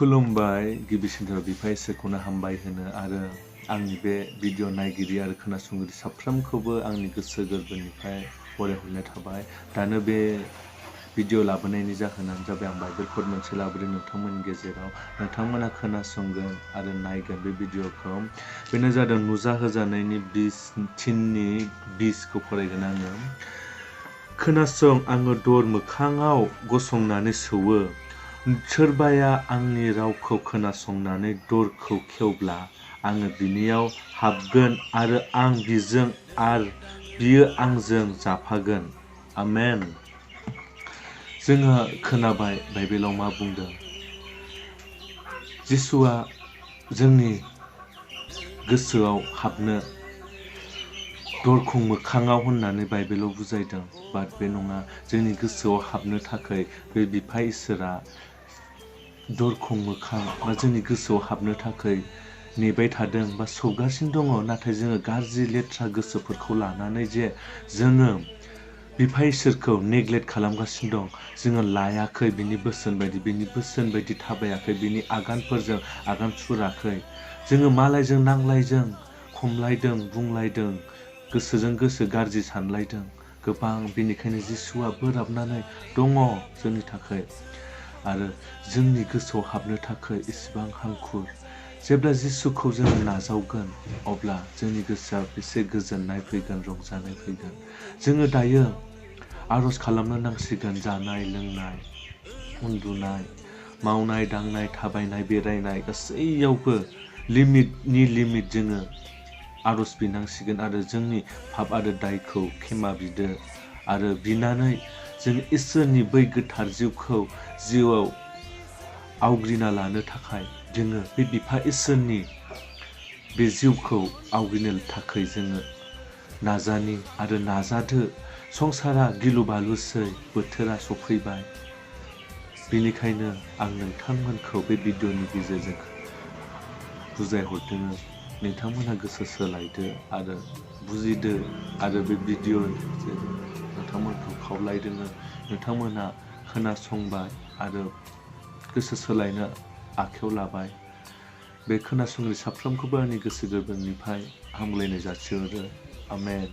खुलुमबाय गिबिसिनथाराव बिफा इसोरखौनो हामबाय होनो आरो आंनि बे भिडिअ नायगिरि आरो खोनासंगिरि साफ्रोमखौबो आंनि गोसो गोरबोनिफ्राय बरायहरनाय थाबाय। दानो बे भिडिअ लाबोनायनि जाहोनानो जाबाय आं बाइबेल कोड मोनसे लाबोदों नोंथांमोननि गेजेराव। नोंथांमोना खोनासंगोन आरो नायगोन बे भिडिअखौ। बेनो जादों नुजाहोजानायनि 20 फरायगोन आङो। खोनासं, आङो दर मोखाङाव गसंनानै सौवो। सोरबाया आंनि रावखौ खोनासंनानै दरखौ खेवब्ला आङो बिनियाव हाबगोन आरो आं बिजों आरो बियो आंजों जाफागोन। आमेन। जोङो खोनाबाय बाइबेलाव मा बुंदों। जिसुआ जोंनि गोसोआव हाबनो दरखं मोखाङाव होननानै बाइबेलाव बुजायदों। बाट बे नङा, जोंनि गोसोआव हाबनो थाखाय बे बिफा इसोरा दरखं मोखां बा जोंनि गोसोआव हाबनो थाखाय नेबाय थादों बा सौगासिनो दङ। नाथाय जोङो गाज्रि लेथ्रा गोसोफोरखौ लानानै जे जोङो बिफा इसोरखौ नेग्लेक्ट खालामगासिनो दं। जोङो लायाखै बिनि बोसोन बायदि थाबायाखै, बिनि आगानफोरजों आगान सुराखै। जोङो मालायजों नांलायदों, खमलायदों, बुंलायदों, गोसोजों गोसो गाज्रि सानलायदों गोबां। बेनिखायनो जिसुआ बोराबनानै दङ जोंनि थाखाय आरो जोंनि गोसोआव हाबनो थाखाय इसेबां हांखुर। जेब्ला जिसुखौ जों नाजावगोन अब्ला जोंनि गोसोआ बेसे गोजोननाय फैगोन, रंजानाय फैगोन। जोङो दायो आर'ज खालामनो नांसिगोन। जानाय लोंनाय, उन्दुनाय, मावनाय दांनाय, थाबायनाय, बेरायनाय गासैयावबो लिमिटनि लिमिट जोङो आर'ज बिनांसिगोन आरो जोंनि पाप आरो दायखौ खेमा बिदो आरो बिनानै जों इसोरनि बै गोथार जिउआव आवग्रिना लानो थाखाय जोङो बे बिफा इसोरनि बे जिउखौ आवग्रिनो थाखाय जोङो नाजानि आरो नाजादो। संसारा गिलु बालुसै, बोथोरा सफैबाय। बेनिखायनो आं नोंथांमोनखौ बे भिडिअनि गेजेरजों बुजायहरदों। नोंथांमोनहा गोसो सोलायदो आरो बुजिदो आरो बे भिडिअजों नोंथांमोनखौ खावलायदों। नोंथांमोनहा खोनासंबाय आरो गोसो सोलायनो आखायाव लाबाय। बे खोनासंगिरि साफ्रोमखौबो आंनि गोसो गोरबोनिफ्राय हामलायनाय जासिहरो। आमेन।